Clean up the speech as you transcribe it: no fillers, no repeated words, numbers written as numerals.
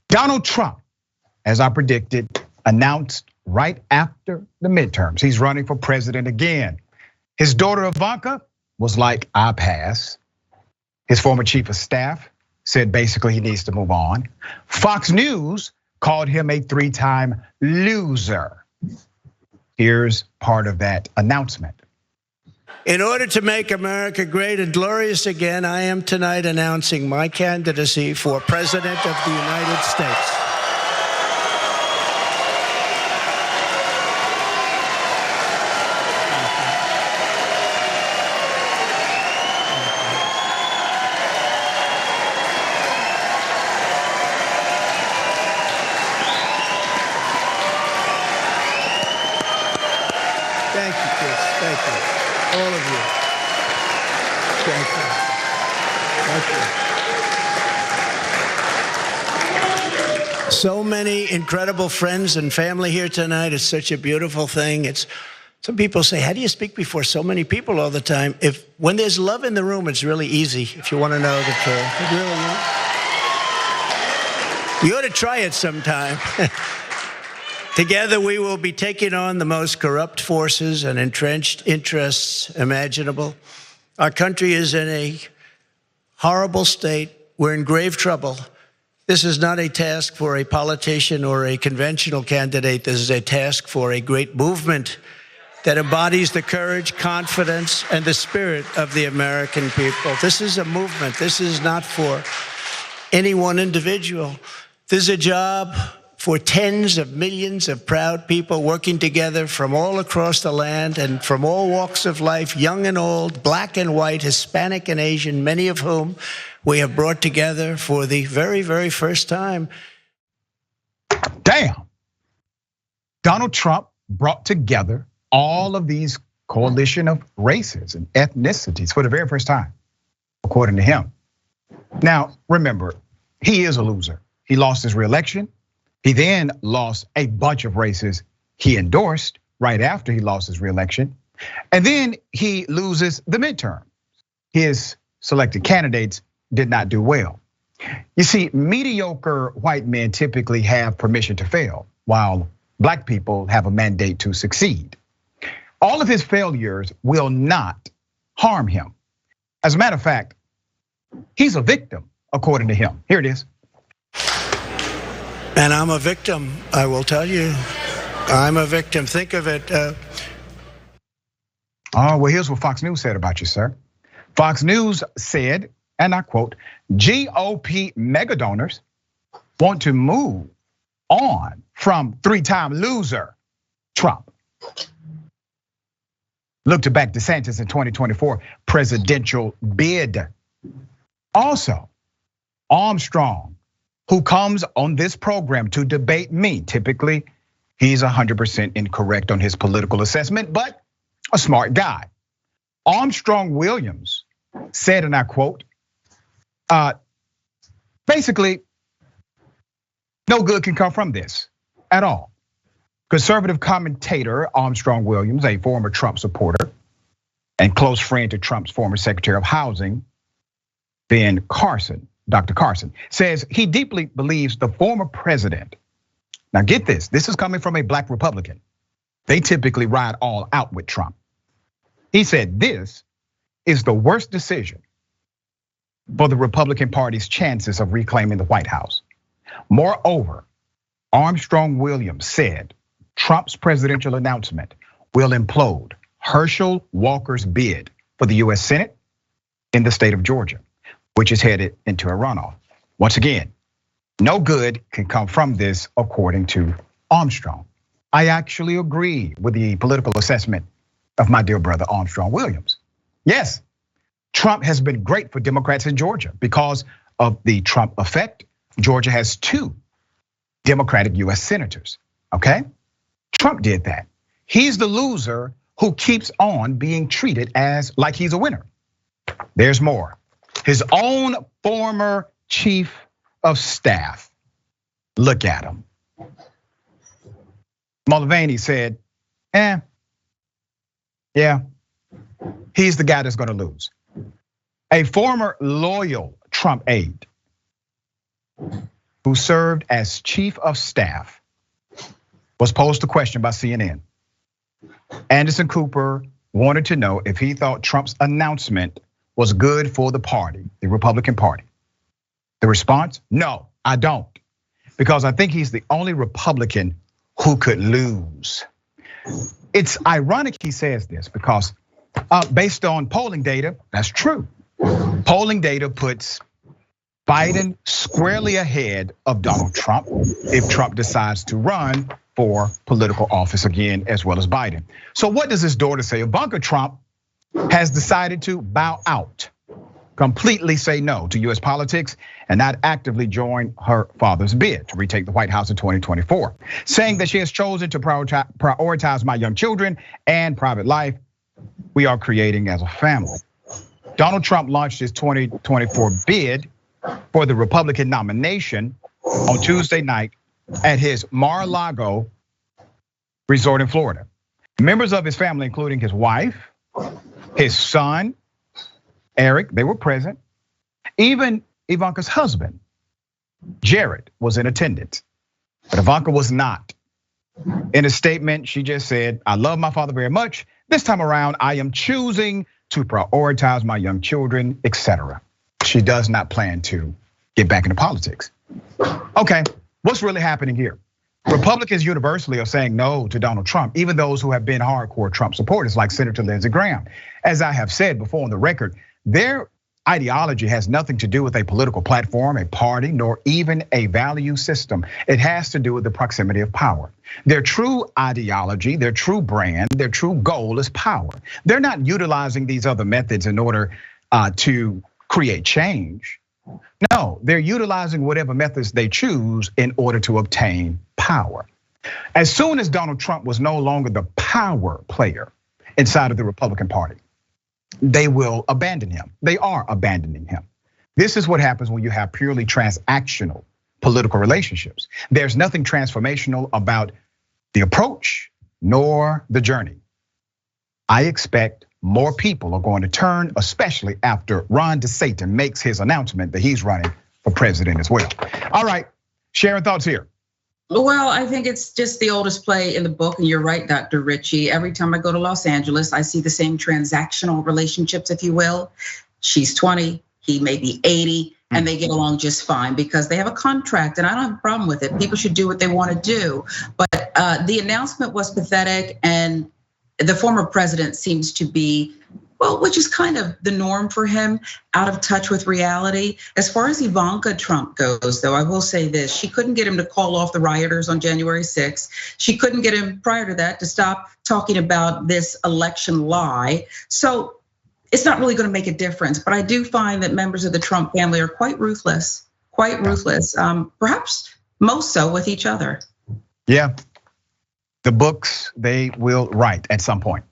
Donald Trump, as I predicted, announced right after the midterms, he's running for president again. His daughter Ivanka was like, I pass. His former chief of staff said basically he needs to move on. Fox News called him a 3-time loser. Here's part of that announcement. In order to make America great and glorious again, I am tonight announcing my candidacy for President of the United States. Thank you, kids. Thank you. All of you. Thank you. Thank you. So many incredible friends and family here tonight. It's such a beautiful thing. Some people say, how do you speak before so many people all the time? When there's love in the room, it's really easy, if you want to know the truth. It really is. You ought to try it sometime. Together, we will be taking on the most corrupt forces and entrenched interests imaginable. Our country is in a horrible state. We're in grave trouble. This is not a task for a politician or a conventional candidate. This is a task for a great movement that embodies the courage, confidence, and the spirit of the American people. This is a movement. This is not for any one individual. This is a job for tens of millions of proud people working together from all across the land and from all walks of life, young and old, black and white, Hispanic and Asian, many of whom we have brought together for the very, very first time. Damn. Donald Trump brought together all of these coalition of races and ethnicities for the very first time, according to him. Now, remember, he is a loser. He lost his reelection. He then lost a bunch of races he endorsed right after he lost his reelection. And then he loses the midterm. His selected candidates did not do well. You see, mediocre white men typically have permission to fail, while black people have a mandate to succeed. All of his failures will not harm him. As a matter of fact, he's a victim, according to him. Here it is. And I'm a victim, I will tell you. I'm a victim. Think of it. Well, here's what Fox News said about you, sir. Fox News said, and I quote, GOP mega donors want to move on from 3-time loser Trump. Look to back DeSantis in 2024 presidential bid. Also, Armstrong, who comes on this program to debate me. Typically, he's 100% incorrect on his political assessment, but a smart guy. Armstrong Williams said, and I quote, basically, no good can come from this at all. Conservative commentator Armstrong Williams, a former Trump supporter and close friend to Trump's former Secretary of Housing, Ben Carson, Dr. Carson, says he deeply believes the former president. Now get this is coming from a black Republican. They typically ride all out with Trump. He said this is the worst decision for the Republican Party's chances of reclaiming the White House. Moreover, Armstrong Williams said Trump's presidential announcement will implode Herschel Walker's bid for the US Senate in the state of Georgia, which is headed into a runoff. Once again, no good can come from this, according to Armstrong. I actually agree with the political assessment of my dear brother Armstrong Williams. Yes, Trump has been great for Democrats in Georgia. Because of the Trump effect, Georgia has 2 Democratic US senators, okay? Trump did that. He's the loser who keeps on being treated as like he's a winner. There's more. His own former chief of staff, look at him. Mulvaney said, yeah, he's the guy that's gonna lose. A former loyal Trump aide who served as chief of staff, was posed a question by CNN. Anderson Cooper wanted to know if he thought Trump's announcement was good for the party, the Republican Party. The response, no, I don't, because I think he's the only Republican who could lose. It's ironic he says this because based on polling data, that's true. Polling data puts Biden squarely ahead of Donald Trump if Trump decides to run for political office again, as well as Biden. So what does his daughter say? Ivanka Trump has decided to bow out, completely say no to US politics and not actively join her father's bid to retake the White House in 2024, saying that she has chosen to prioritize my young children and private life we are creating as a family. Donald Trump launched his 2024 bid for the Republican nomination on Tuesday night at his Mar-a-Lago resort in Florida. Members of his family, including his wife, his son, Eric, they were present. Even Ivanka's husband, Jared, was in attendance, but Ivanka was not. In a statement, she just said, I love my father very much. This time around, I am choosing to prioritize my young children, etc. She does not plan to get back into politics. Okay, what's really happening here? Republicans universally are saying no to Donald Trump, even those who have been hardcore Trump supporters like Senator Lindsey Graham. As I have said before on the record, their ideology has nothing to do with a political platform, a party, nor even a value system. It has to do with the proximity of power. Their true ideology, their true brand, their true goal is power. They're not utilizing these other methods in order to create change. No, they're utilizing whatever methods they choose in order to obtain power. As soon as Donald Trump was no longer the power player inside of the Republican Party, they will abandon him. They are abandoning him. This is what happens when you have purely transactional political relationships. There's nothing transformational about the approach nor the journey. I expect more people are going to turn, especially after Ron DeSantis makes his announcement that he's running for president as well. All right, Sharon, thoughts here. Well, I think it's just the oldest play in the book, and you're right, Dr. Richey. Every time I go to Los Angeles, I see the same transactional relationships, if you will. She's 20, he may be 80, and they get along just fine because they have a contract, and I don't have a problem with it. People should do what they want to do. But the announcement was pathetic, and the former president seems to be, well, which is kind of the norm for him, out of touch with reality. As far as Ivanka Trump goes, though, I will say this, she couldn't get him to call off the rioters on January 6th. She couldn't get him prior to that to stop talking about this election lie. So it's not really gonna make a difference, but I do find that members of the Trump family are quite ruthless, perhaps most so with each other. Yeah, the books they will write at some point.